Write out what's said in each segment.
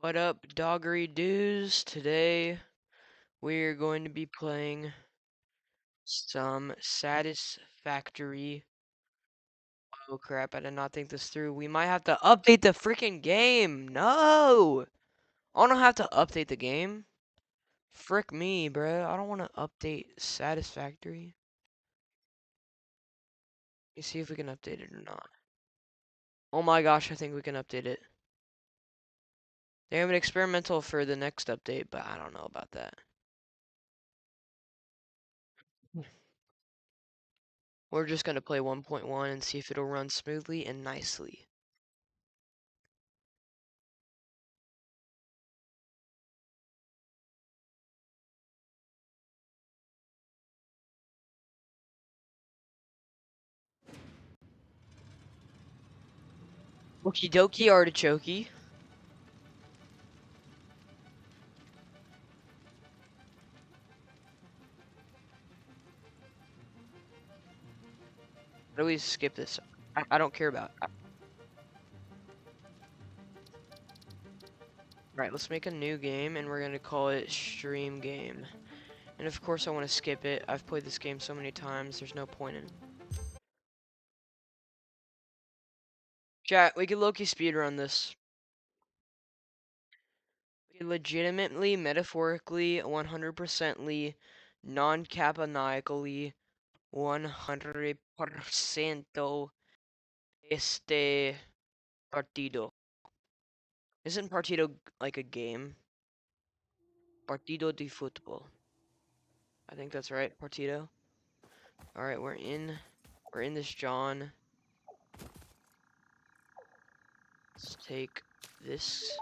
What up, doggery doos? Today we're going to be playing some Satisfactory. Oh crap, I did not think this through. We might have to update the freaking game. No! I don't have to update the game. Frick me, bruh. I don't want to update Satisfactory. Let me see if we can update it or not. Oh my gosh, I think we can update it. They have an experimental for the next update, but I don't know about that. We're just going to play 1.1 and see if it'll run smoothly and nicely. Okie dokie artichoke. How do we skip this? I don't care about. Right, let's make a new game and we're gonna call it Stream Game. And of course I want to skip it. I've played this game so many times, there's no point in. Chat, we could low-key speedrun this. We could legitimately, metaphorically, 100%ly, non-caponiacally, 100% este partido. Isn't partido like a game? Partido de fútbol. I think that's right, partido. Alright, we're in this John. Let's take this.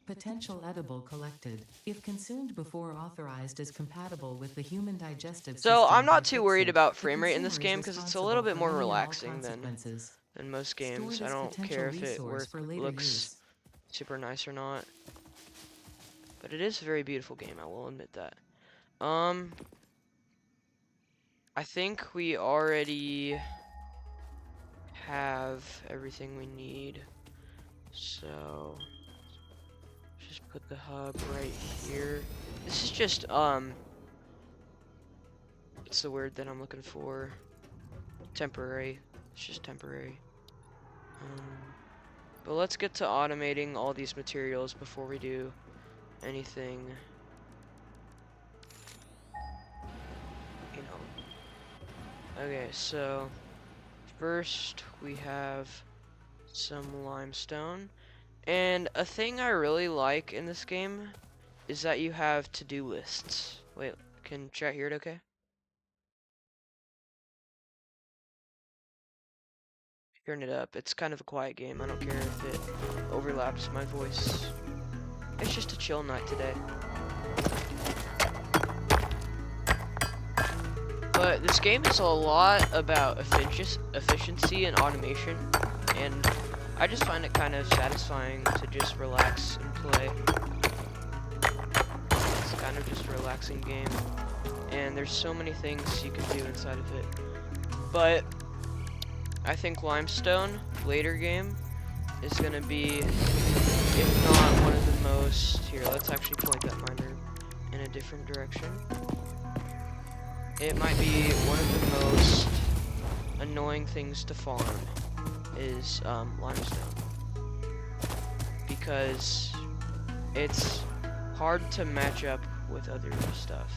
Potential edible collected. If consumed before authorized is compatible with the human digestive system. So I'm not and too fix worried it, about the frame rate in this consumer is game because it's a responsible little bit for more any and all relaxing than consequences. most games. Stored I as don't potential care if it resource for later looks use. super nice or not. But it is a very beautiful game, I will admit that. I think we already have everything we need. So just put the hub right here. This is just what's the word that I'm looking for? Temporary. It's just temporary. But let's get to automating all these materials before we do anything, you know. Okay, so first we have some limestone. And a thing I really like in this game is that you have to-do lists. Wait, can chat hear it okay? Turn it up. It's kind of a quiet game. I don't care if it overlaps my voice. It's just a chill night today. But this game is a lot about efficiency and automation, and I just find it kind of satisfying to just relax and play. It's kind of just a relaxing game, and there's so many things you can do inside of it. But I think Limestone, later game, is gonna be, if not one of the most, here, let's actually point that miner in a different direction. It might be one of the most annoying things to farm is limestone, because it's hard to match up with other stuff.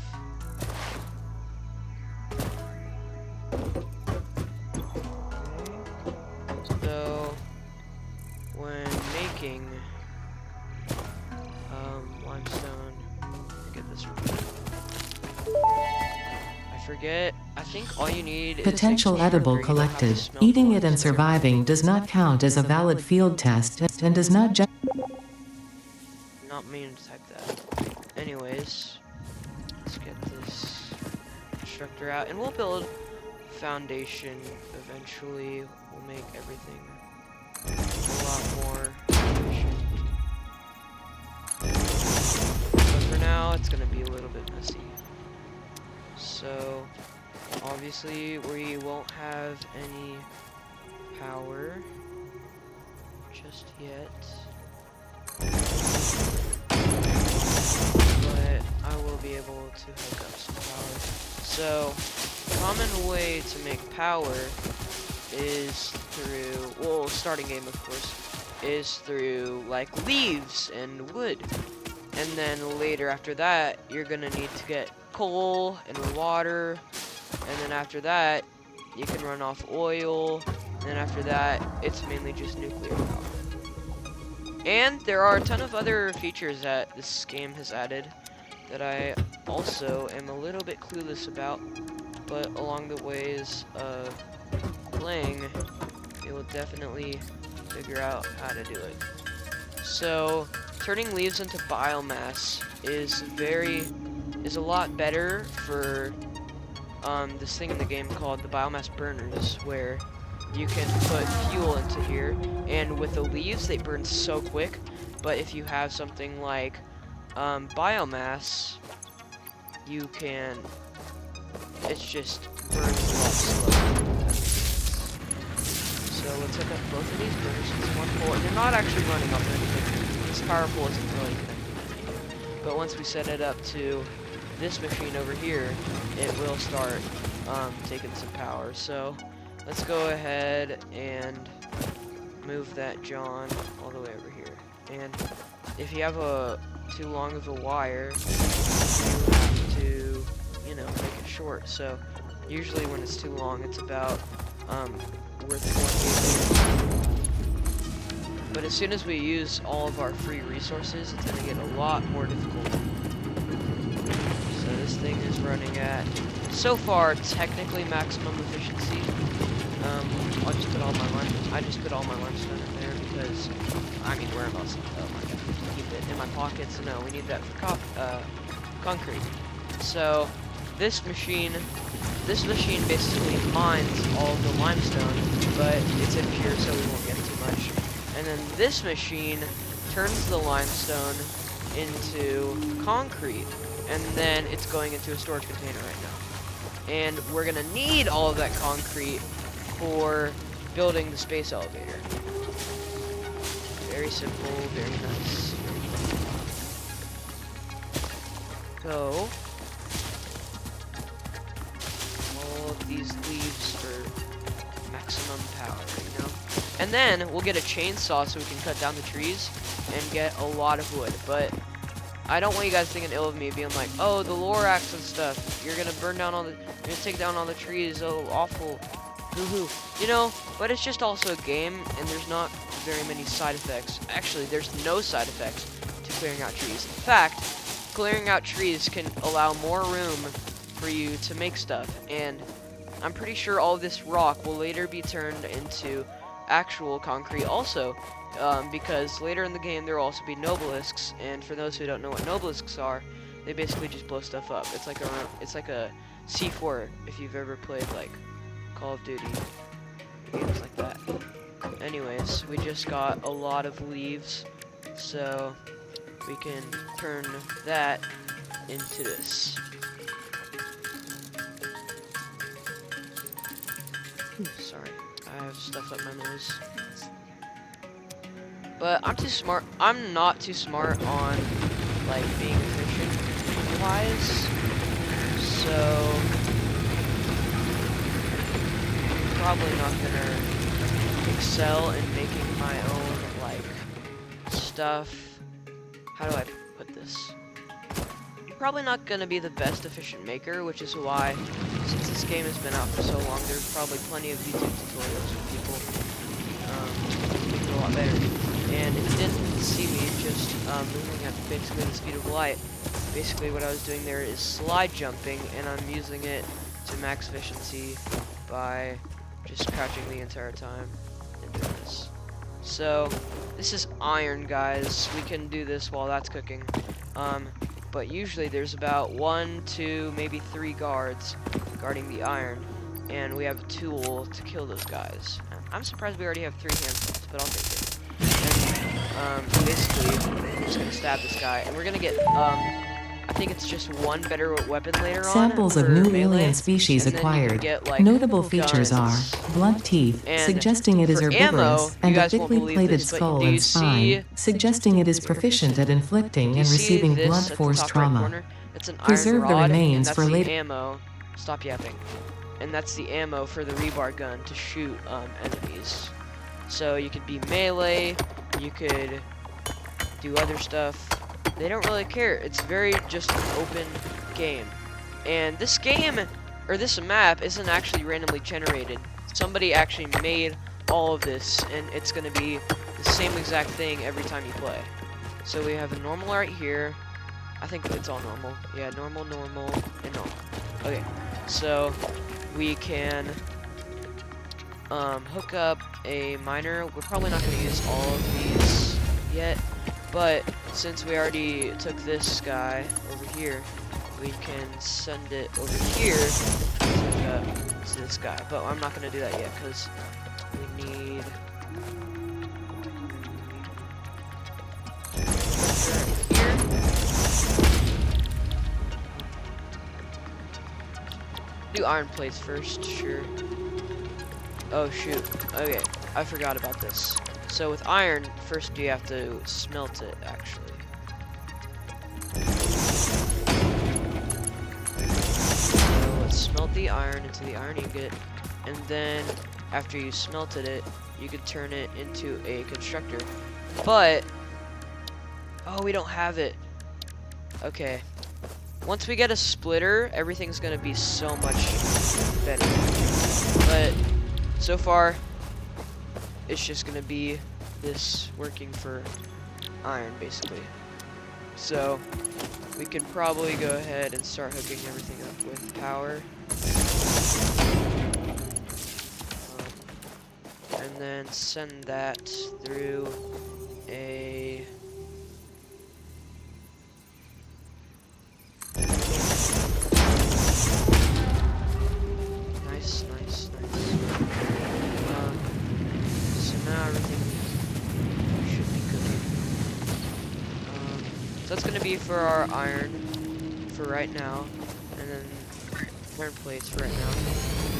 So when making limestone, get this right. I forget. I think all you need Potential is edible collected. Eating it and surviving does not count as a valid field test and does not not mean to type that. Anyways, let's get this constructor out and we'll build foundation eventually. We'll make everything a lot more efficient. But for now, it's gonna be a little bit messy. So, obviously, we won't have any power just yet. But I will be able to hook up some power. So, common way to make power is through, well, starting game of course, is through like leaves and wood. And then later after that, you're gonna need to get coal and water. And then after that, you can run off oil. And then after that, it's mainly just nuclear power. And there are a ton of other features that this game has added that I also am a little bit clueless about. But along the ways of playing, you will definitely figure out how to do it. So, turning leaves into biomass is a lot better for this thing in the game called the biomass burners, where you can put fuel into here, and with the leaves they burn so quick. But if you have something like biomass, you can, it just burns a lot slower. So let's hook up both of these burners into one pole, and they're not actually running off anything. This power pole isn't really connected to anything. But once we set it up to this machine over here, it will start taking some power. So let's go ahead and move that John all the way over here. And if you have too long of a wire, you have to, you know, make it short. So usually when it's too long, it's about worth 1 But as soon as we use all of our free resources, it's gonna get a lot more difficult. So this thing is running at, so far, technically maximum efficiency. I just put all my limestone in there because, I mean, where else? Oh my god, keep it in my pockets. No, we need that for concrete. So this machine basically mines all of the limestone, but it's impure, so we won't get too much. And then this machine turns the limestone into concrete, and then it's going into a storage container right now. And we're gonna need all of that concrete for building the space elevator. Very simple, very nice. So, all of these leaves for maximum power, you know? And then we'll get a chainsaw so we can cut down the trees and get a lot of wood. But I don't want you guys thinking ill of me, being like, oh, the Lorax and stuff, you're gonna burn down you're gonna take down all the trees, oh, awful, hoo-hoo. You know, but it's just also a game, and there's not very many side effects. Actually, there's no side effects to clearing out trees. In fact, clearing out trees can allow more room for you to make stuff, and I'm pretty sure all this rock will later be turned into actual concrete also, because later in the game there will also be nobelisks, and for those who don't know what nobelisks are, they basically just blow stuff up. It's like a C4 if you've ever played like Call of Duty, games like that. Anyways, we just got a lot of leaves, so we can turn that into this. Sorry, I have stuff up my nose. But I'm not too smart on, like, being efficient-wise, so I'm probably not gonna excel in making my own, like, stuff. How do I put this? Probably not gonna be the best efficient maker, which is why, since this game has been out for so long, there's probably plenty of YouTube tutorials for people make it a lot better. And if you didn't see me just moving at basically the speed of light, basically what I was doing there is slide jumping, and I'm using it to max efficiency by just crouching the entire time and doing this. So this is iron, guys. We can do this while that's cooking. But usually there's about 1, 2, maybe 3 guards guarding the iron, and we have a tool to kill those guys. I'm surprised we already have 3 hand slots, but I'll take it. And, basically, we're just gonna stab this guy, and we're gonna get, I think it's just one better weapon later on Samples of for new melee, alien species and then you can acquired. get like Notable features are guns. blunt teeth, And suggesting it is for ammo, herbivorous, you and a guys won't thickly believe plated this, but skull do and you spine, see suggesting it is proficient at inflicting and receiving blunt this at the force top right trauma. corner? It's an iron Preserve the rod, and remains that's for the later. ammo. Stop yapping. And that's the ammo for the rebar gun to shoot enemies. So you could be melee, you could do other stuff. They don't really care. It's very just an open game. And this game, or this map, isn't actually randomly generated. Somebody actually made all of this, and it's going to be the same exact thing every time you play. So we have a normal right here. I think it's all normal. Yeah, normal, normal, and normal. Okay, so we can hook up a miner. We're probably not going to use all of these yet, but since we already took this guy over here, we can send it over here to this guy. But I'm not going to do that yet because we need here. Do iron plates first, sure. Oh shoot. Okay, I forgot about this. So with iron, first you have to smelt it, actually. So let's smelt the iron into the iron ingot, and then after you smelted it, you could turn it into a constructor. But, oh, we don't have it. Okay. Once we get a splitter, everything's gonna be so much better. But so far, it's just gonna be this working for iron, basically. So we can probably go ahead and start hooking everything up with power. And then send that through a nice. So now everything should be good. So that's gonna be for our iron for right now, and then iron plates for right now.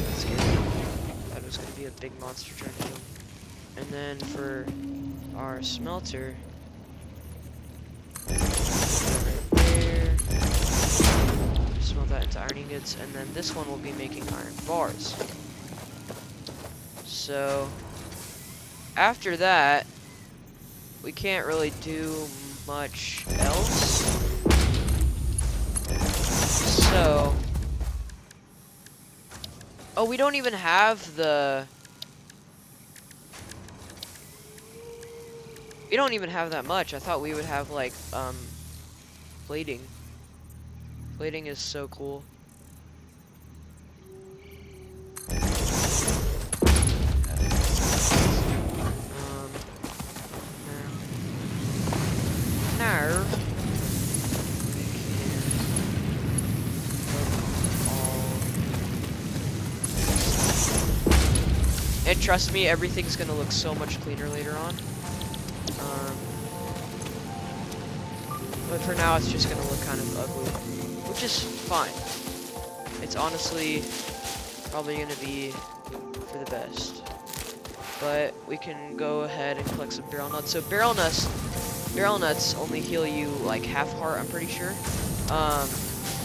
That's good. That was gonna be a big monster trying to kill me. And then for our smelter, right there. Smelt that into iron ingots, and then this one will be making iron bars. So after that, we can't really do much else. So, oh, we don't even have we don't even have that much. I thought we would have like plating. Plating is so cool. Now and trust me, everything's gonna look so much cleaner later on. But for now, it's just gonna look kind of ugly, which is fine. It's honestly probably gonna be for the best. But we can go ahead and collect some barrel nuts. So barrel nuts only heal you like half heart, I'm pretty sure.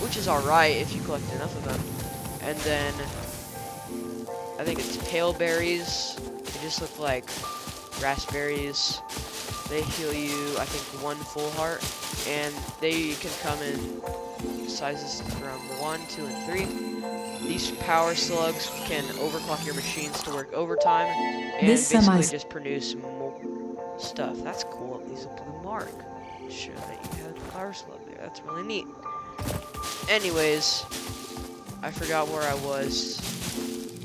Which is alright if you collect enough of them. And then I think it's pale berries. They just look like raspberries. They heal you, I think, 1 full heart. And they can come in sizes from 1, 2, and 3. These power slugs can overclock your machines to work overtime and basically just produce more stuff. That's cool. It leaves a blue mark to show that you have the power slug there. That's really neat. Anyways, I forgot where I was.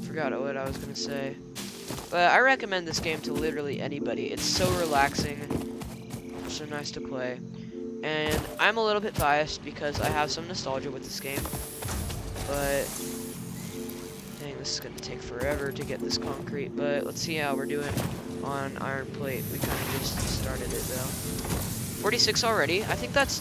Forgot what I was gonna say. But I recommend this game to literally anybody. It's so relaxing, so nice to play. And I'm a little bit biased because I have some nostalgia with this game. But dang, this is gonna take forever to get this concrete. But let's see how we're doing on iron plate. We kind of just started it though. 46 already. I think that's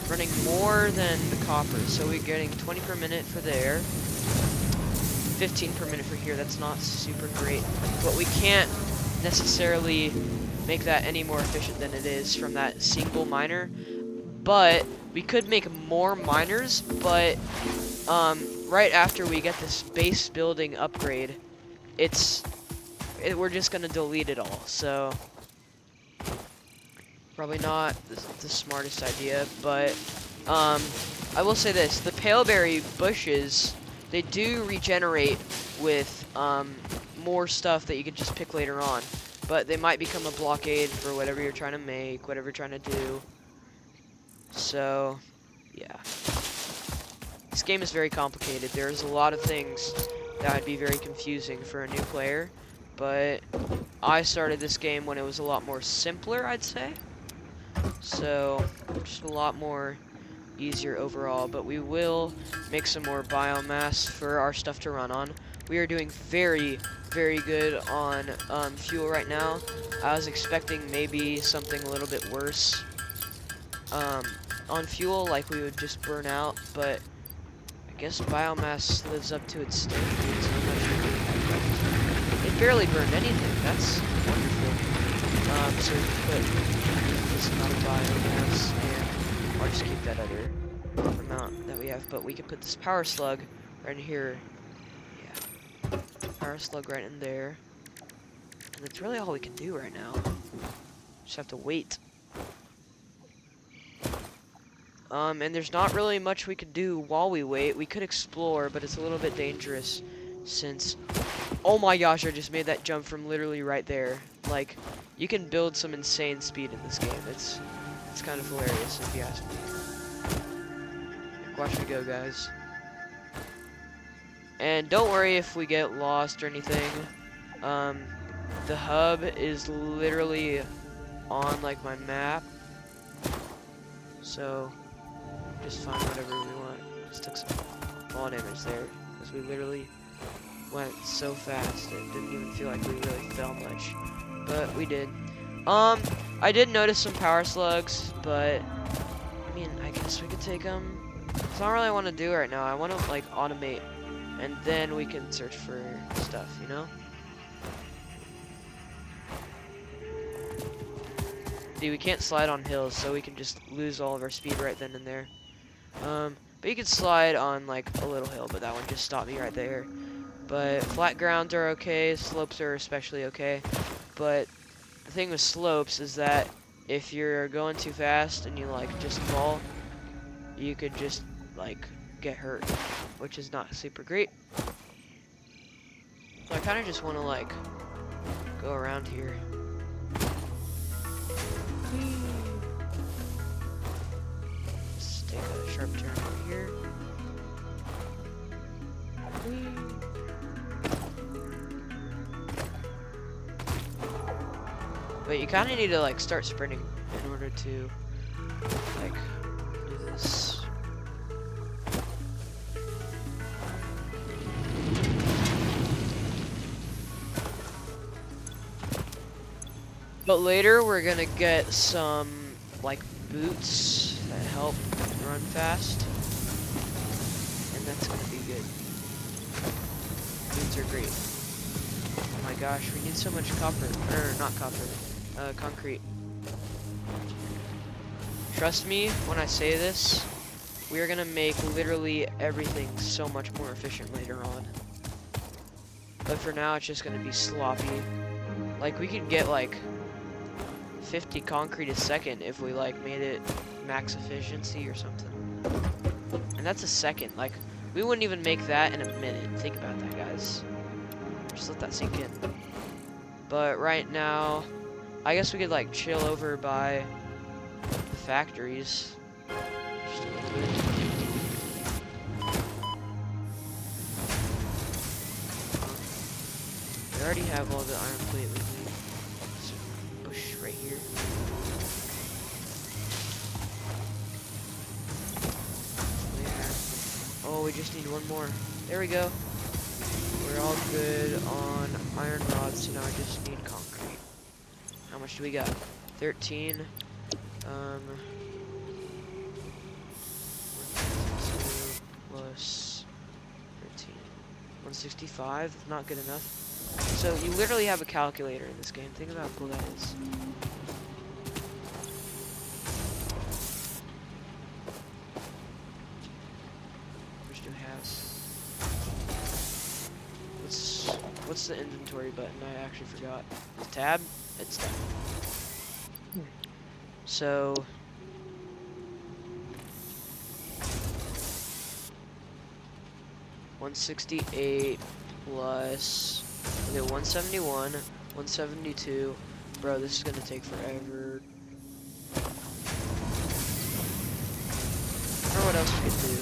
running more than the copper. So we're getting 20 per minute for there, 15 per minute for here. That's not super great, but we can't necessarily make that any more efficient than it is from that single miner. But we could make more miners, but right after we get this base building upgrade, we're just gonna delete it all. So probably not the smartest idea, but I will say this: the paleberry bushes, they do regenerate with more stuff that you can just pick later on, but they might become a blockade for whatever you're trying to make, whatever you're trying to do. So, yeah. This game is very complicated. There's a lot of things that would be very confusing for a new player, but I started this game when it was a lot more simpler, I'd say. So, just a lot more easier overall, but we will make some more biomass for our stuff to run on. We are doing very, very good on fuel right now. I was expecting maybe something a little bit worse on fuel, like we would just burn out, but I guess biomass lives up to its standards. I'm not sure what it barely burned anything. That's wonderful. So we can put this amount of biomass, and I'll just keep that other amount that we have. But we can put this power slug right in here. Yeah, power slug right in there. And that's really all we can do right now. Just have to wait. And there's not really much we can do while we wait. We could explore, but it's a little bit dangerous since... Oh my gosh, I just made that jump from literally right there. Like, you can build some insane speed in this game. It's kind of hilarious, if you ask me. Like, watch me go, guys. And don't worry if we get lost or anything. The hub is literally on, like, my map. So... just find whatever we want. Just took some fall damage there, because we literally went so fast it didn't even feel like we really fell much. But we did. I did notice some power slugs, but I mean, I guess we could take them. It's not really what I want to do right now. I want to like automate, and then we can search for stuff, you know? See, we can't slide on hills, so we can just lose all of our speed right then and there. But you can slide on like a little hill, but that one just stopped me right there. But flat grounds are okay, slopes are especially okay. But the thing with slopes is that if you're going too fast and you like just fall, you could just like get hurt, which is not super great. So I kind of just want to like go around here. Let's take a sharp turn over here. But you kind of need to like start sprinting in order to like do this. But later we're gonna get some like boots that help run fast, and that's gonna be good. Boots are great. Oh my gosh, we need so much copper, or not copper, concrete. Trust me when I say this, we are gonna make literally everything so much more efficient later on. But for now, it's just gonna be sloppy. Like, we could get like 50 concrete a second if we like made it max efficiency or something. And that's a second. Like, we wouldn't even make that in a minute. Think about that, guys. Just let that sink in. But right now, I guess we could like chill over by the factories. Just a little bit. We already have all the iron plate we need. There's a bush right here. Oh, we just need one more. There we go. We're all good on iron rods, so now I just need concrete. How much do we got? 13. plus 13. 165, not good enough. So you literally have a calculator in this game. Think about how cool that is. Which do halves. What's the inventory button? I actually forgot. Is tab? It's tab. So 168 plus, okay, 171, 172. Bro, this is gonna take forever. I don't know what else we could do.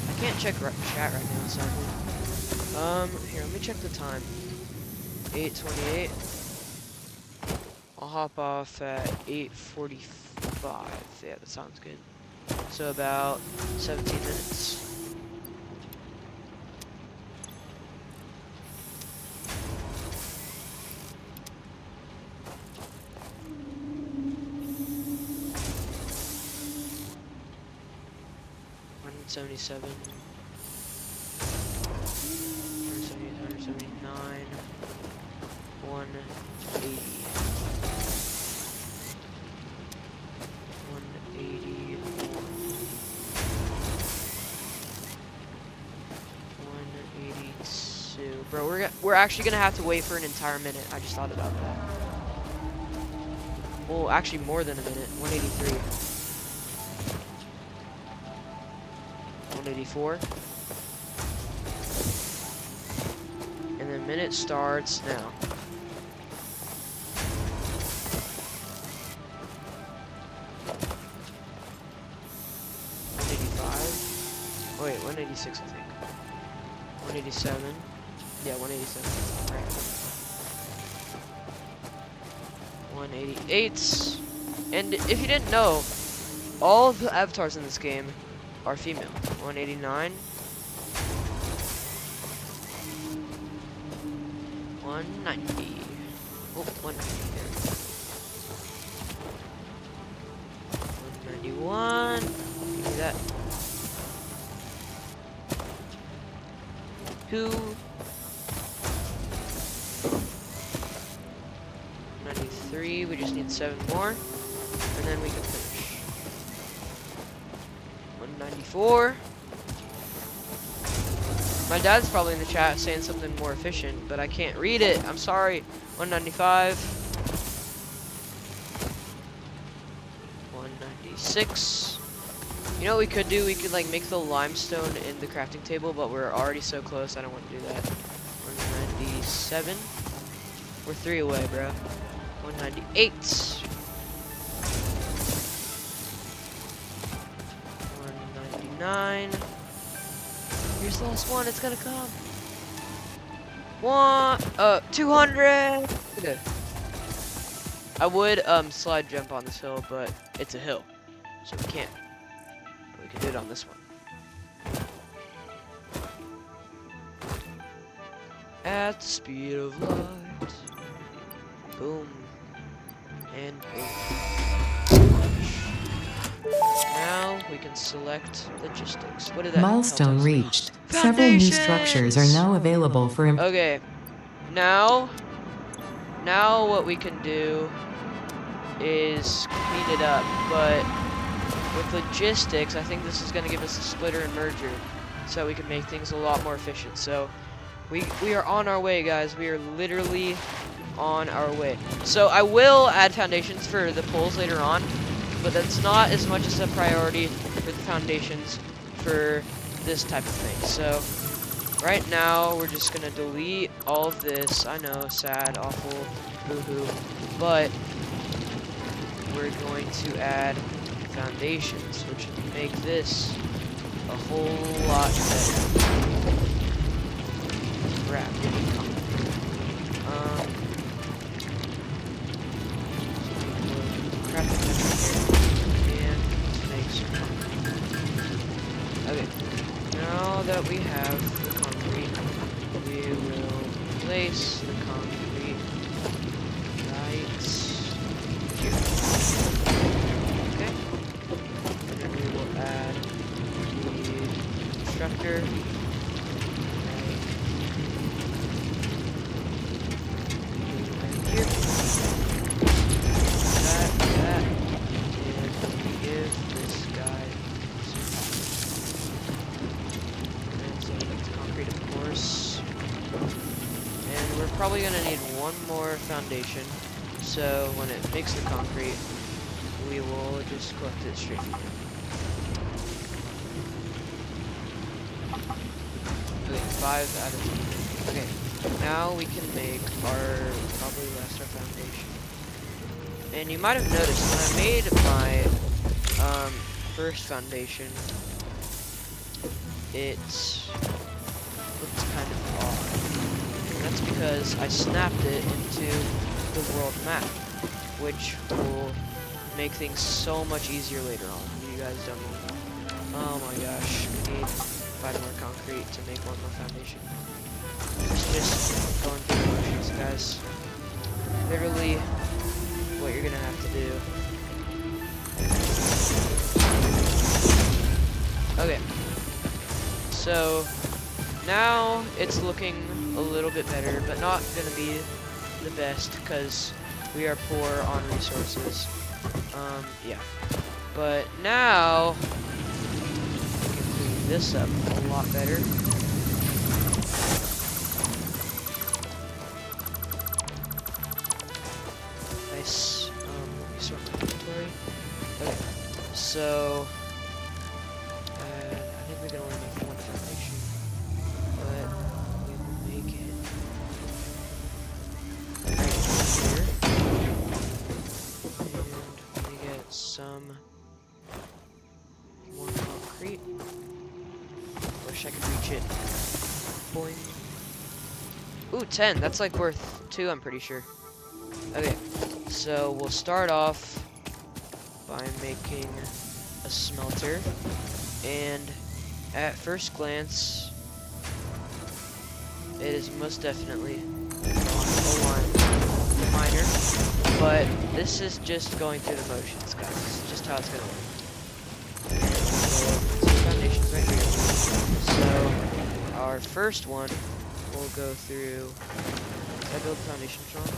I can't check chat right now, sadly. Here, let me check the time. 8:28. I'll hop off at 8:45. Yeah, that sounds good. So about 17 minutes. $177, 179, 180, 180, 182. Bro, we're actually gonna have to wait for an entire minute. I just thought about that. Well, actually more than a minute. 183. 184. And the minute starts now. Oh wait, 186 I think. 187. Yeah, 187. Right. 188. And if you didn't know, all of the avatars in this game are female. 189. 190. Oh, 190 there. 191. Give me that. 93. We just need 7 more. And then we can finish. 194. My dad's probably in the chat saying something more efficient, but I can't read it. I'm sorry. 195. 196. You know what we could do? We could like make the limestone in the crafting table, but we're already so close. I don't want to do that. 197. We're 3 away, bro. 198. 199. Here's the last one. It's gonna come. 200. Okay. I would slide jump on this hill, but it's a hill, so we can't. But we can do it on this one. At the speed of light. Boom. And boom. Now we can select logistics. What did that Milestone tell us? reached. Several new structures are now available for Okay. Now what we can do is clean it up, but with logistics, I think this is going to give us a splitter and merger, so we can make things a lot more efficient. So we are on our way, guys. We are literally on our way. So I will add foundations for the poles later on, but that's not as much as a priority for the foundations for this type of thing. So right now we're just gonna delete all of this. I know, sad, awful, boo-hoo, but we're going to add foundations, which will make this a whole lot better. Crap, okay, now that we have the concrete, we will place the concrete right here. Okay, and then we will add the constructor structure. Right here. That, and we give this guy some concrete, of course. And we're probably gonna need one more foundation. So when it makes the concrete, we will just collect it straight from here. Okay, 5 out of 10. Okay, now we can make our foundation. And you might have noticed when I made my first foundation, it looked kind of odd. And that's because I snapped it into the world map, which will make things so much easier later on. You guys don't know. Oh my gosh, we need 5 more concrete to make one more foundation. Just going through the motions, guys. Literally what you're gonna have to do. Okay. So now it's looking a little bit better, but not gonna be the best because we are poor on resources. Yeah. But now we can clean this up a lot better. Nice. Let me sort my inventory. Okay. So I think we're gonna only make one foundation, but we will make it right here, and we get some more concrete. Wish I could reach it. Boing. Ooh, 10. That's like worth 2, I'm pretty sure. Okay, so we'll start off by making a smelter, and at first glance, it is most definitely not a miner, but this is just going through the motions, guys. This is just how it's gonna work. And we'll two foundations right here. So our first one will go through. Did I build the foundation, Sean?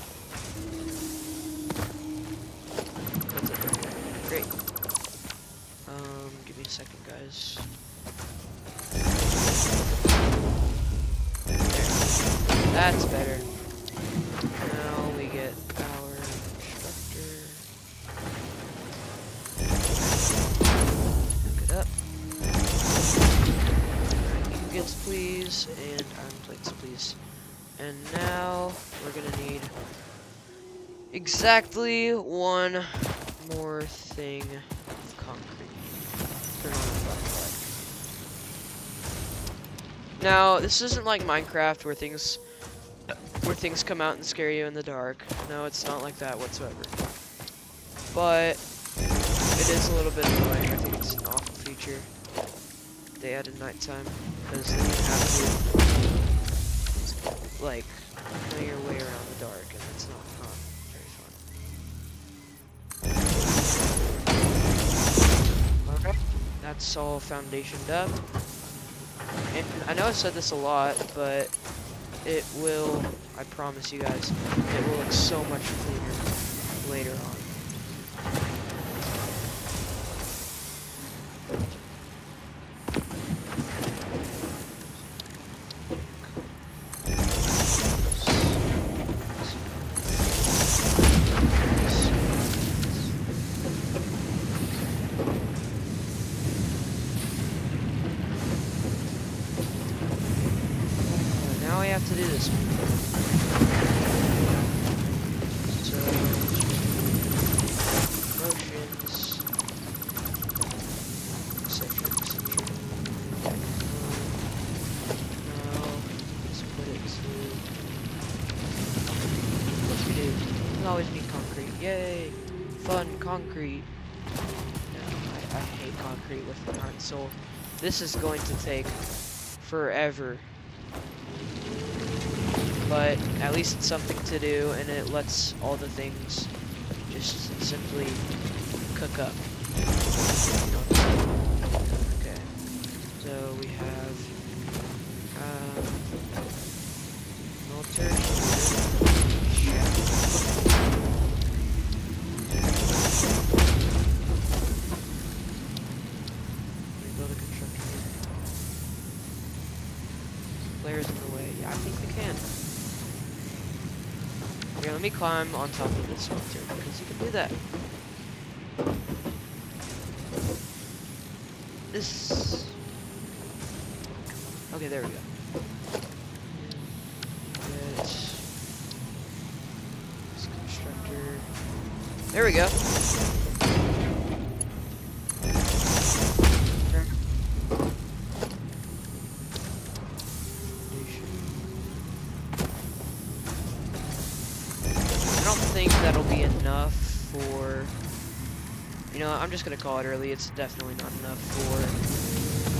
That's it. Great. Give me a second, guys. There. That's better. Now we get our constructor. Hook it up. Alright, ingots, please, and iron plates, please. And now we're gonna need exactly one more thing of concrete. Turn on the flashlight. Now, this isn't like Minecraft where things come out and scare you in the dark. No, it's not like that whatsoever. But it is a little bit annoying. I think it's an awful feature they added nighttime, because then you have to like know your way around the dark, and it's not very fun. Alright, that's all foundationed up. And I know I've said this a lot, but it will, I promise you guys, it will look so much cleaner later on. Now we have to do this one. So, motions, etc., etc. Now, let's put it to, what we do? We always need concrete. Yay! Fun concrete. No, I hate concrete with my heart and soul. This is going to take forever. But at least it's something to do, and it lets all the things just simply cook up. Okay, so we have Military check. Rebuild a construction here. Players in the way. Yeah, I think we can. Here, let me climb on top of this military because you can do that. This. Okay, there we go. This constructor. There we go. I don't think that'll be enough for. You know, I'm just gonna call it early. It's definitely not enough for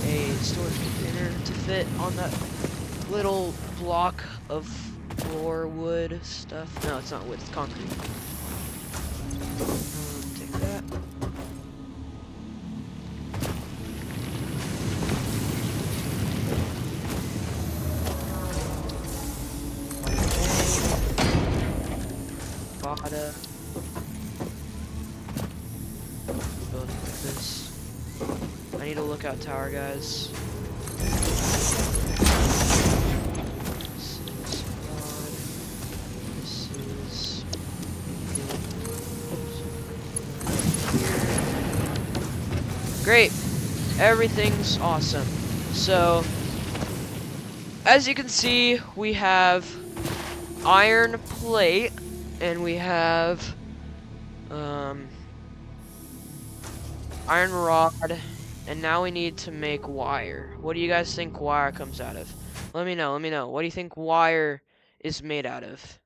a storage container to fit on that little block of floor wood stuff. No, it's not wood, it's concrete. Take that. Bada. Build like this. I need a lookout tower, guys. Great. Everything's awesome. So, as you can see, we have iron plate and we have iron rod, and now we need to make wire. What do you guys think wire comes out of? Let me know, let me know. What do you think wire is made out of?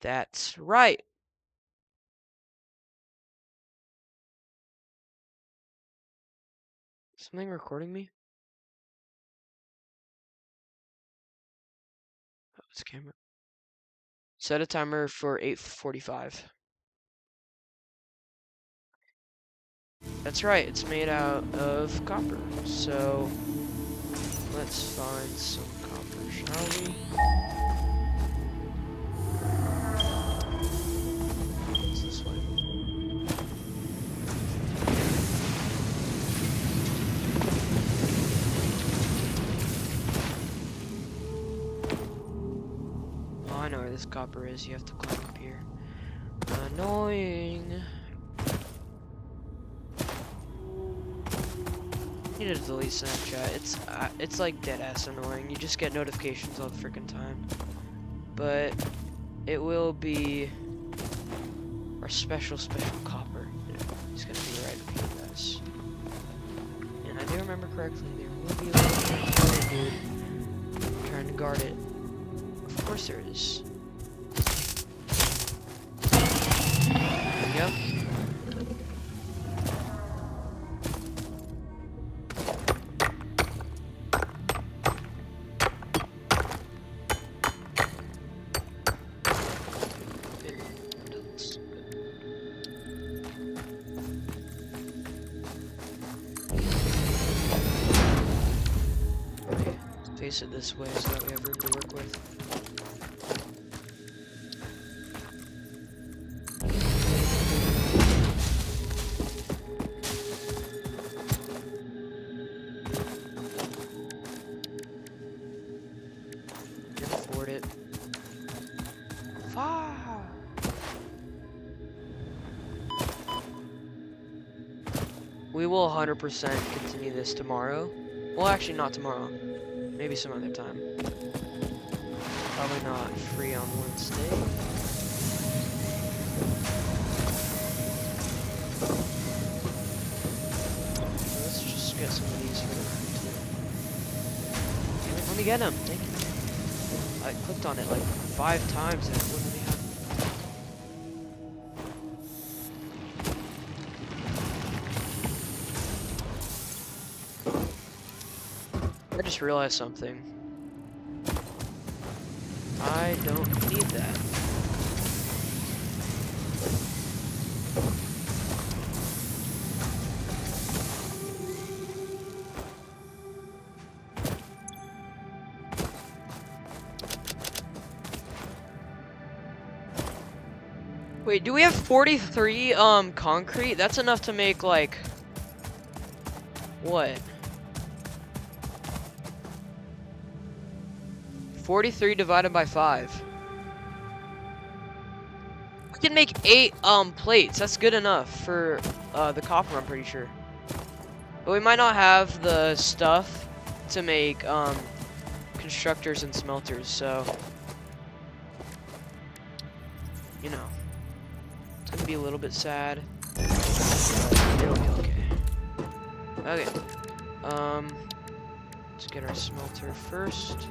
That's right. Something recording me? Oh, it's camera. Set a timer for 8:45. That's right, it's made out of copper. So, let's find some copper, shall we? It's this way. Oh, I know where this copper is. You have to climb up here. Annoying. Need to delete Snapchat. It's like dead ass annoying. You just get notifications all the freaking time. But it will be our special copper. He's gonna be right up here, guys. And I do remember correctly, there will be a little dude trying to guard it. Of course there is. There we go. Face it this way so that we have room to work with. Can afford it. Wow. We will 100% continue this tomorrow. Well, actually not tomorrow. Maybe some other time. Probably not free on Wednesday. Let's just get some of these for the crew. Let me get them. Thank you. I clicked on it like 5 times and it wouldn't let me have. I just realized something. I don't need that. Wait, do we have 43 concrete? That's enough to make like what? 43 divided by 5. We can make 8 plates. That's good enough for the copper, I'm pretty sure. But we might not have the stuff to make constructors and smelters, so you know, it's gonna be a little bit sad, but it'll be okay. Okay. Let's get our smelter first.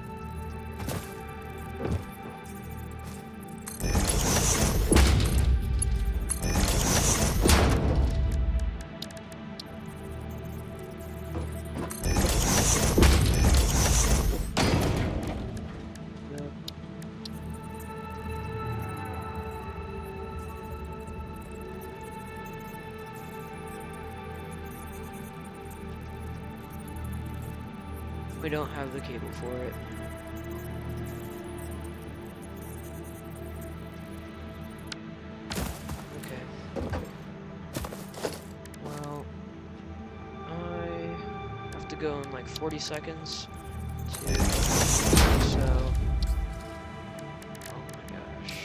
We don't have the cable for it. Okay. Well, I have to go in like 40 seconds to, so, oh my gosh.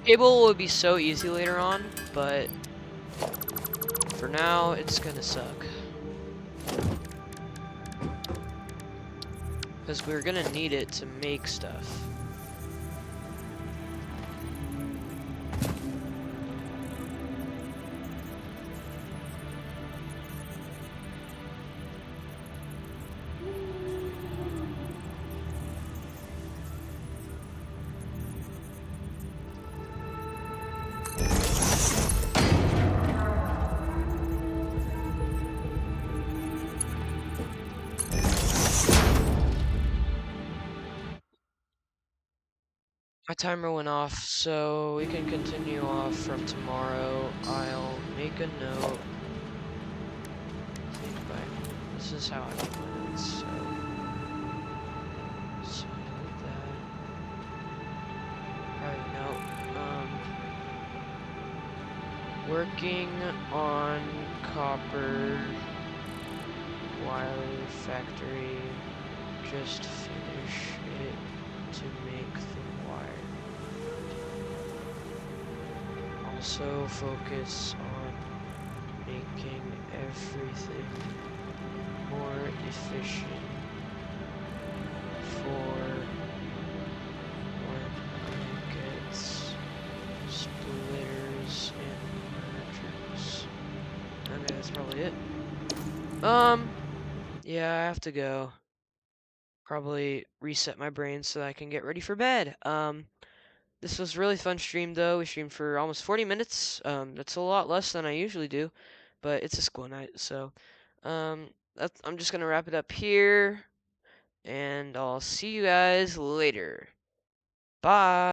Cable will be so easy later on, but for now, it's gonna suck. Because we're gonna need it to make stuff. My timer went off, so we can continue off from tomorrow. I'll make a note. I think this is how I make my notes, so like that. Probably no. Working on copper wire factory. Just finish it to make the wire. Also focus on making everything more efficient for when it gets splitters and mergers. Okay, that's probably it. Yeah, I have to go. Probably reset my brain so that I can get ready for bed. This was a really fun stream though. We streamed for almost 40 minutes. That's a lot less than I usually do, but it's a school night, so I'm just gonna wrap it up here, and I'll see you guys later. Bye.